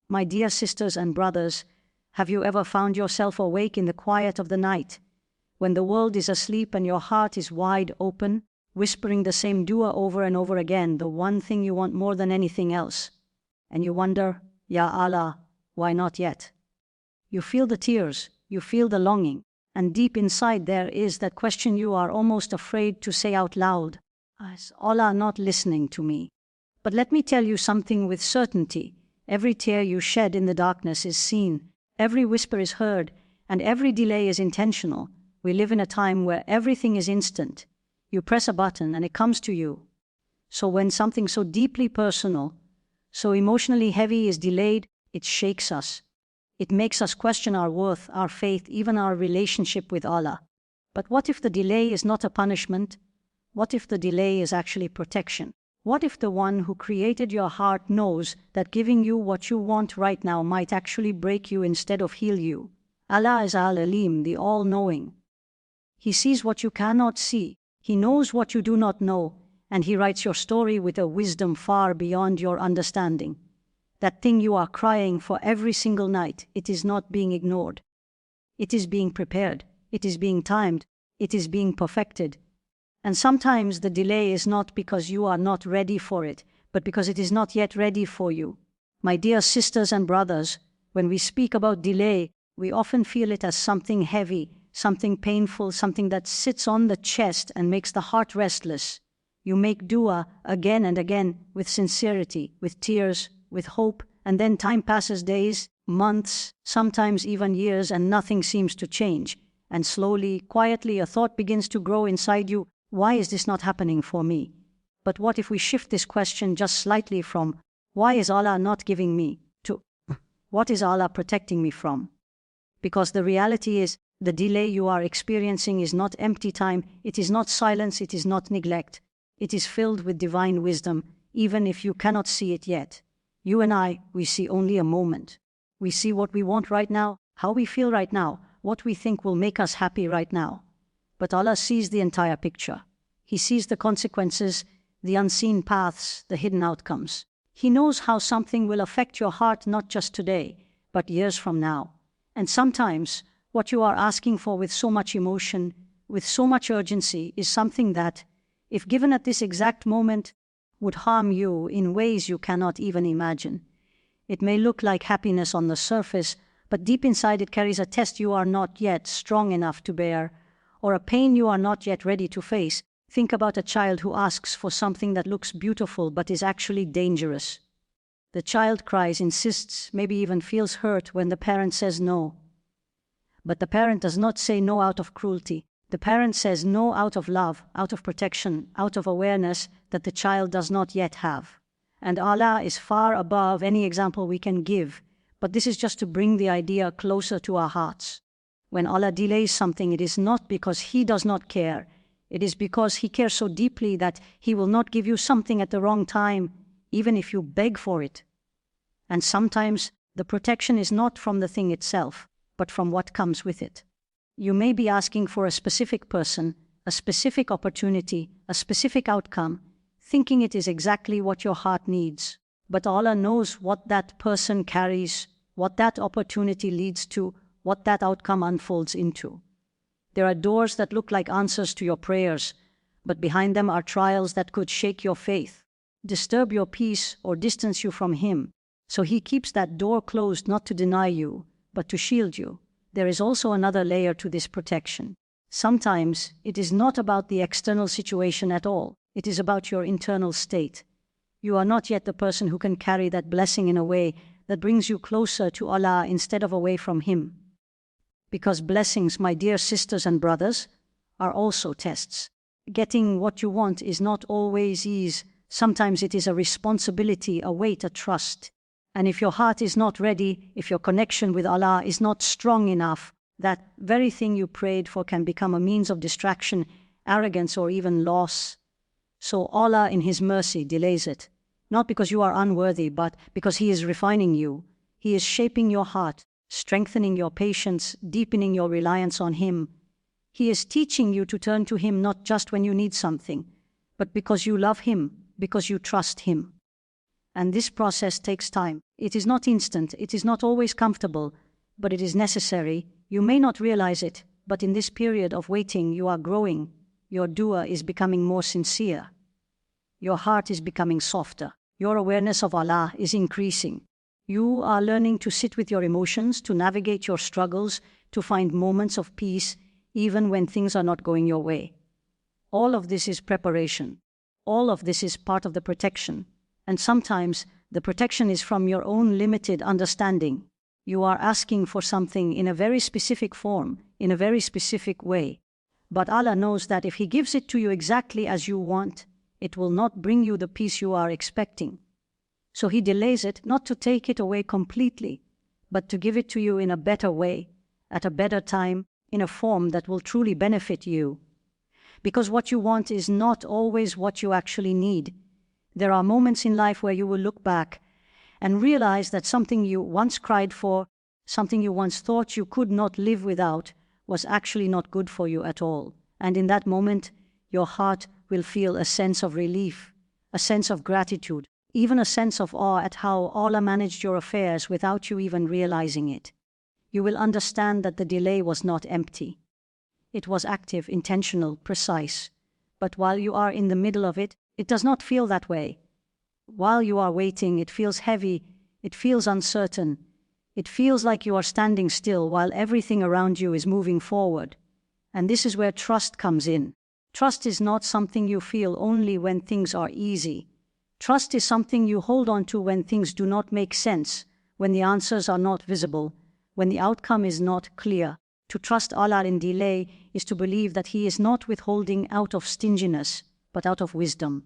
My dear sisters and brothers, have you ever found yourself awake in the quiet of the night, when the world is asleep and your heart is wide open, whispering the same dua over and over again, the one thing you want more than anything else? And you wonder, Ya Allah, why not yet? You feel the tears, you feel the longing, and deep inside there is that question you are almost afraid to say out loud. Is Allah not listening to me? But let me tell you something with certainty. Every tear you shed in the darkness is seen, every whisper is heard, and every delay is intentional. We live in a time where everything is instant. You press a button and it comes to you. So when something so deeply personal, so emotionally heavy is delayed, it shakes us. It makes us question our worth, our faith, even our relationship with Allah. But what if the delay is not a punishment? What if the delay is actually protection? What if the one who created your heart knows that giving you what you want right now might actually break you instead of heal you? Allah is Al-Alim, the all-knowing. He sees what you cannot see. He knows what you do not know, and He writes your story with a wisdom far beyond your understanding. That thing you are crying for every single night, it is not being ignored. It is being prepared. It is being timed. It is being perfected. And sometimes the delay is not because you are not ready for it, but because it is not yet ready for you. My dear sisters and brothers, when we speak about delay, we often feel it as something heavy, something painful, something that sits on the chest and makes the heart restless. You make dua again and again with sincerity, with tears, with hope, and then time passes, days, months, sometimes even years, and nothing seems to change. And slowly, quietly, a thought begins to grow inside you. Why is this not happening for me? But what if we shift this question just slightly from, why is Allah not giving me, to, what is Allah protecting me from? Because the reality is, the delay you are experiencing is not empty time, it is not silence, it is not neglect. It is filled with divine wisdom, even if you cannot see it yet. You and I, we see only a moment. We see what we want right now, how we feel right now, what we think will make us happy right now. But Allah sees the entire picture. He sees the consequences, the unseen paths, the hidden outcomes. He knows how something will affect your heart not just today, but years from now. And sometimes, what you are asking for with so much emotion, with so much urgency, is something that, if given at this exact moment, would harm you in ways you cannot even imagine. It may look like happiness on the surface, but deep inside it carries a test you are not yet strong enough to bear, or a pain you are not yet ready to face. Think about a child who asks for something that looks beautiful but is actually dangerous. The child cries, insists, maybe even feels hurt when the parent says no. But the parent does not say no out of cruelty. The parent says no out of love, out of protection, out of awareness that the child does not yet have. And Allah is far above any example we can give, but this is just to bring the idea closer to our hearts. When Allah delays something, it is not because He does not care. It is because He cares so deeply that He will not give you something at the wrong time, even if you beg for it. And sometimes the protection is not from the thing itself, but from what comes with it. You may be asking for a specific person, a specific opportunity, a specific outcome, thinking it is exactly what your heart needs. But Allah knows what that person carries, what that opportunity leads to, what that outcome unfolds into. There are doors that look like answers to your prayers, but behind them are trials that could shake your faith, disturb your peace, or distance you from Him. So He keeps that door closed not to deny you, but to shield you. There is also another layer to this protection. Sometimes it is not about the external situation at all. It is about your internal state. You are not yet the person who can carry that blessing in a way that brings you closer to Allah instead of away from Him. Because blessings, my dear sisters and brothers, are also tests. Getting what you want is not always ease. Sometimes it is a responsibility, a weight, a trust. And if your heart is not ready, if your connection with Allah is not strong enough, that very thing you prayed for can become a means of distraction, arrogance, or even loss. So Allah in His mercy delays it, not because you are unworthy, but because He is refining you. He is shaping your heart, strengthening your patience, deepening your reliance on Him. He is teaching you to turn to Him not just when you need something, but because you love Him, because you trust Him. And this process takes time. It is not instant, it is not always comfortable, but it is necessary. You may not realize it, but in this period of waiting you are growing. Your dua is becoming more sincere. Your heart is becoming softer. Your awareness of Allah is increasing. You are learning to sit with your emotions, to navigate your struggles, to find moments of peace, even when things are not going your way. All of this is preparation. All of this is part of the protection. And sometimes the protection is from your own limited understanding. You are asking for something in a very specific form, in a very specific way. But Allah knows that if He gives it to you exactly as you want, it will not bring you the peace you are expecting. So He delays it, not to take it away completely, but to give it to you in a better way, at a better time, in a form that will truly benefit you. Because what you want is not always what you actually need. There are moments in life where you will look back and realize that something you once cried for, something you once thought you could not live without, was actually not good for you at all. And in that moment, your heart will feel a sense of relief, a sense of gratitude, even a sense of awe at how Allah managed your affairs without you even realizing it. You will understand that the delay was not empty. It was active, intentional, precise. But while you are in the middle of it, it does not feel that way. While you are waiting, it feels heavy, it feels uncertain. It feels like you are standing still while everything around you is moving forward. And this is where trust comes in. Trust is not something you feel only when things are easy. Trust is something you hold on to when things do not make sense, when the answers are not visible, when the outcome is not clear. To trust Allah in delay is to believe that He is not withholding out of stinginess, but out of wisdom.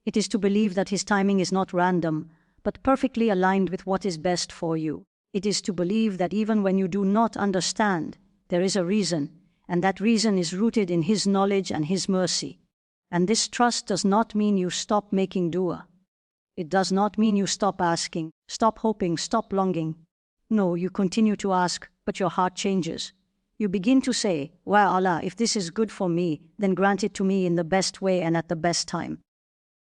It is to believe that His timing is not random, but perfectly aligned with what is best for you. It is to believe that even when you do not understand, there is a reason, and that reason is rooted in His knowledge and His mercy. And this trust does not mean you stop making dua. It does not mean you stop asking, stop hoping, stop longing. No, you continue to ask, but your heart changes. You begin to say, "Wow, Allah, if this is good for me, then grant it to me in the best way and at the best time.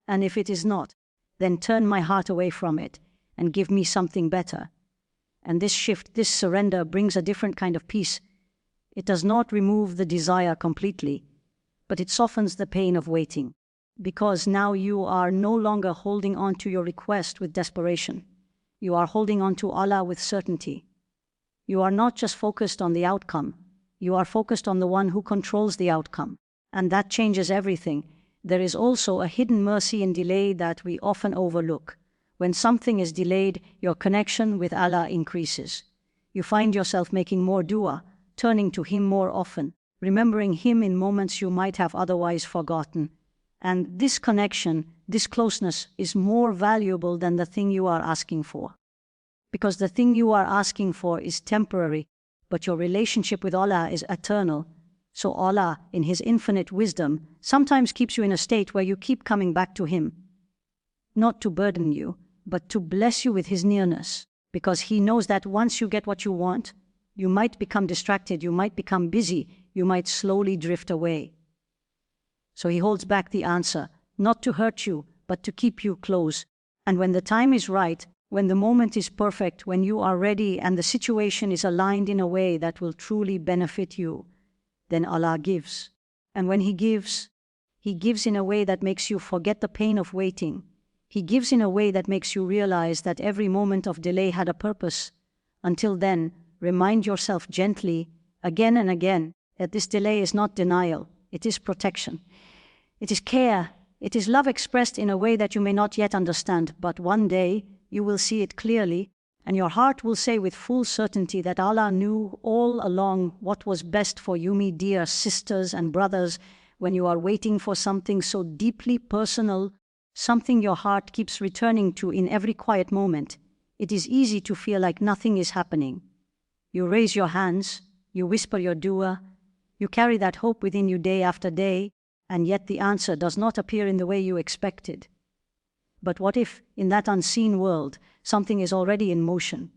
And if it is not, then turn my heart away from it and give me something better." And this shift, this surrender brings a different kind of peace. It does not remove the desire completely, but it softens the pain of waiting. Because now you are no longer holding on to your request with desperation. You are holding on to Allah with certainty. You are not just focused on the outcome. You are focused on the one who controls the outcome. And that changes everything. There is also a hidden mercy in delay that we often overlook. When something is delayed, your connection with Allah increases. You find yourself making more dua, turning to Him more often, remembering Him in moments you might have otherwise forgotten. And this connection, this closeness, is more valuable than the thing you are asking for. Because the thing you are asking for is temporary, but your relationship with Allah is eternal. So Allah, in His infinite wisdom, sometimes keeps you in a state where you keep coming back to Him. Not to burden you, but to bless you with His nearness. Because He knows that once you get what you want, you might become distracted, you might become busy, you might slowly drift away. So He holds back the answer, not to hurt you, but to keep you close. And when the time is right, when the moment is perfect, when you are ready and the situation is aligned in a way that will truly benefit you, then Allah gives. And when He gives in a way that makes you forget the pain of waiting. He gives in a way that makes you realize that every moment of delay had a purpose. Until then, remind yourself gently, again and again, that this delay is not denial, it is protection. It is care, it is love expressed in a way that you may not yet understand, but one day you will see it clearly, and your heart will say with full certainty that Allah knew all along what was best for you, me dear sisters and brothers, when you are waiting for something so deeply personal, something your heart keeps returning to in every quiet moment. It is easy to feel like nothing is happening. You raise your hands, you whisper your dua, you carry that hope within you day after day, and yet the answer does not appear in the way you expected. But what if, in that unseen world, something is already in motion?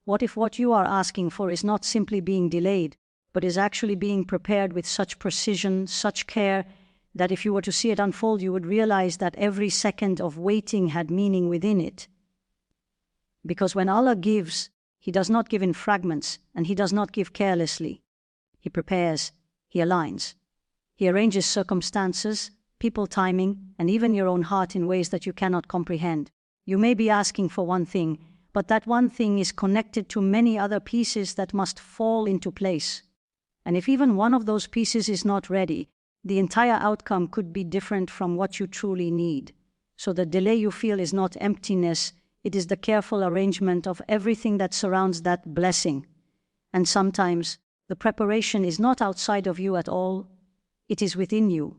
What if what you are asking for is not simply being delayed, but is actually being prepared with such precision, such care, that if you were to see it unfold, you would realize that every second of waiting had meaning within it. Because when Allah gives, He does not give in fragments, and He does not give carelessly. He prepares, He aligns. He arranges circumstances, people, timing, and even your own heart in ways that you cannot comprehend. You may be asking for one thing, but that one thing is connected to many other pieces that must fall into place. And if even one of those pieces is not ready, the entire outcome could be different from what you truly need. So the delay you feel is not emptiness, it is the careful arrangement of everything that surrounds that blessing. And sometimes the preparation is not outside of you at all, it is within you.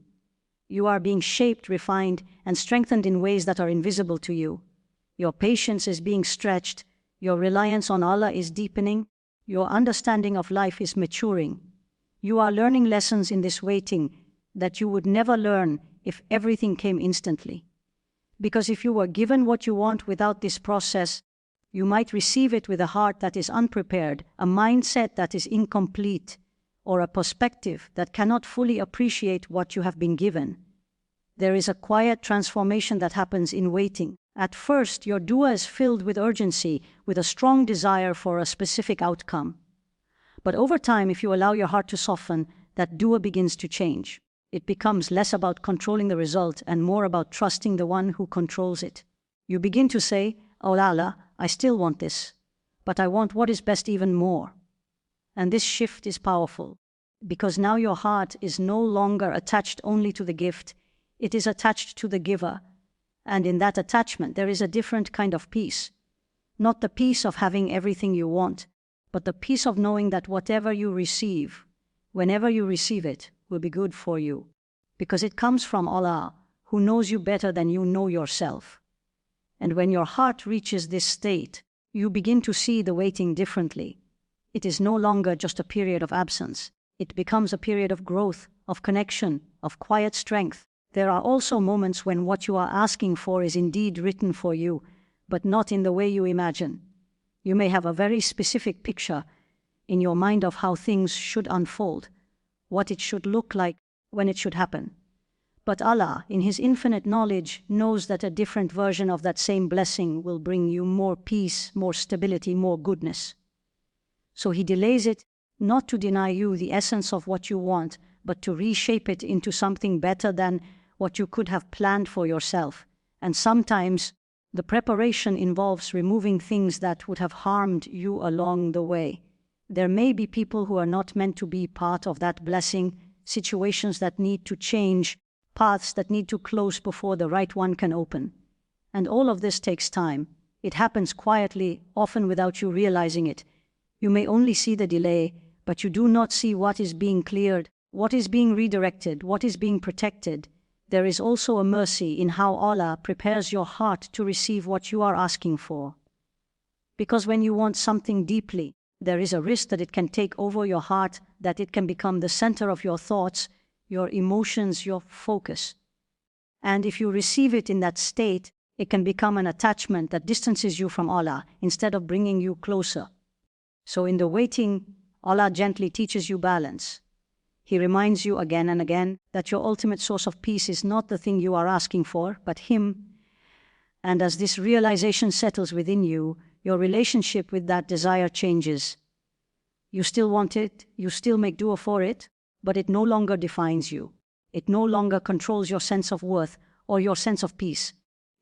You are being shaped, refined, and strengthened in ways that are invisible to you. Your patience is being stretched, your reliance on Allah is deepening, your understanding of life is maturing. You are learning lessons in this waiting that you would never learn if everything came instantly. Because if you were given what you want without this process, you might receive it with a heart that is unprepared, a mindset that is incomplete, or a perspective that cannot fully appreciate what you have been given. There is a quiet transformation that happens in waiting. At first, your dua is filled with urgency, with a strong desire for a specific outcome. But over time, if you allow your heart to soften, that dua begins to change. It becomes less about controlling the result and more about trusting the one who controls it. You begin to say, "Oh Allah, I still want this, but I want what is best even more." And this shift is powerful, because now your heart is no longer attached only to the gift, it is attached to the giver. And in that attachment, there is a different kind of peace. Not the peace of having everything you want, but the peace of knowing that whatever you receive, whenever you receive it, will be good for you. Because it comes from Allah, who knows you better than you know yourself. And when your heart reaches this state, you begin to see the waiting differently. It is no longer just a period of absence. It becomes a period of growth, of connection, of quiet strength. There are also moments when what you are asking for is indeed written for you, but not in the way you imagine. You may have a very specific picture in your mind of how things should unfold, what it should look like, when it should happen. But Allah, in His infinite knowledge, knows that a different version of that same blessing will bring you more peace, more stability, more goodness. So He delays it, not to deny you the essence of what you want, but to reshape it into something better than what you could have planned for yourself. And sometimes the preparation involves removing things that would have harmed you along the way. There may be people who are not meant to be part of that blessing, situations that need to change, paths that need to close before the right one can open. And all of this takes time. It happens quietly, often without you realizing it. You may only see the delay, but you do not see what is being cleared, what is being redirected, what is being protected. There is also a mercy in how Allah prepares your heart to receive what you are asking for. Because when you want something deeply, there is a risk that it can take over your heart, that it can become the center of your thoughts, your emotions, your focus. And if you receive it in that state, it can become an attachment that distances you from Allah instead of bringing you closer. So in the waiting, Allah gently teaches you balance. He reminds you again and again that your ultimate source of peace is not the thing you are asking for, but Him. And as this realization settles within you, your relationship with that desire changes. You still want it, you still make dua for it, but it no longer defines you. It no longer controls your sense of worth or your sense of peace.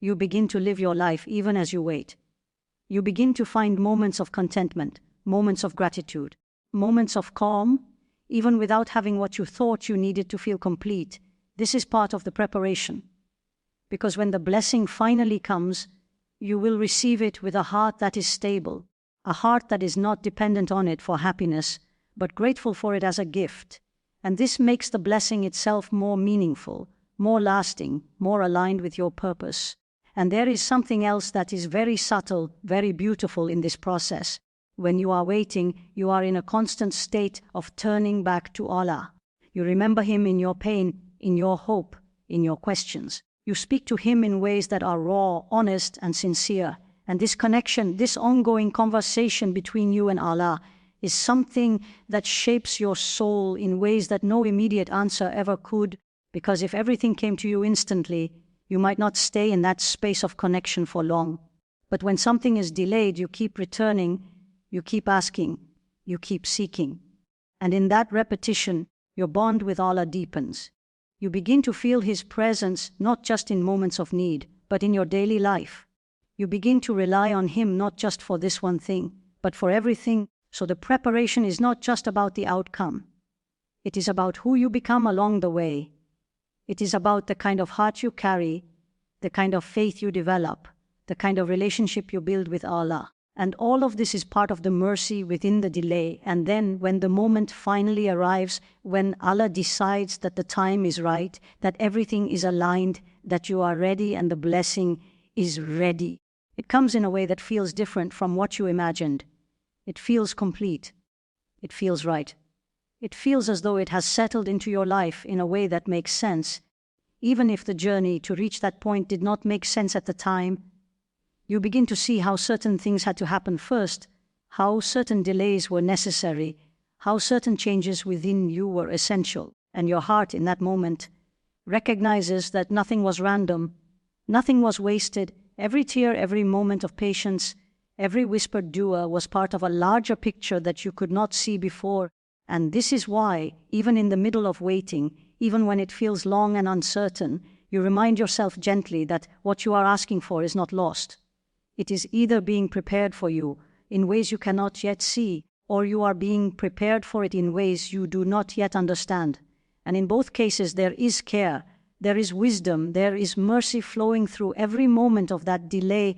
You begin to live your life even as you wait. You begin to find moments of contentment, moments of gratitude, moments of calm, even without having what you thought you needed to feel complete. This is part of the preparation. Because when the blessing finally comes, you will receive it with a heart that is stable, a heart that is not dependent on it for happiness, but grateful for it as a gift. And this makes the blessing itself more meaningful, more lasting, more aligned with your purpose. And there is something else that is very subtle, very beautiful in this process. When you are waiting, you are in a constant state of turning back to Allah. You remember Him in your pain, in your hope, in your questions. You speak to Him in ways that are raw, honest, and sincere. And this connection, this ongoing conversation between you and Allah is something that shapes your soul in ways that no immediate answer ever could, Because if everything came to you instantly, you might not stay in that space of connection for long. But when something is delayed, you keep returning, you keep asking, you keep seeking. And in that repetition, your bond with Allah deepens. You begin to feel His presence not just in moments of need, but in your daily life. You begin to rely on Him not just for this one thing, but for everything. So the preparation is not just about the outcome. It is about who you become along the way. It is about the kind of heart you carry, the kind of faith you develop, the kind of relationship you build with Allah. And all of this is part of the mercy within the delay. And then when the moment finally arrives, when Allah decides that the time is right, that everything is aligned, that you are ready and the blessing is ready, it comes in a way that feels different from what you imagined. It feels complete. It feels right. It feels as though it has settled into your life in a way that makes sense. Even if the journey to reach that point did not make sense at the time, you begin to see how certain things had to happen first, how certain delays were necessary, how certain changes within you were essential. And your heart in that moment recognizes that nothing was random, nothing was wasted. Every tear, every moment of patience, every whispered dua was part of a larger picture that you could not see before. And this is why, even in the middle of waiting, even when it feels long and uncertain, you remind yourself gently that what you are asking for is not lost. It is either being prepared for you in ways you cannot yet see, or you are being prepared for it in ways you do not yet understand. And in both cases, there is care, there is wisdom, there is mercy flowing through every moment of that delay.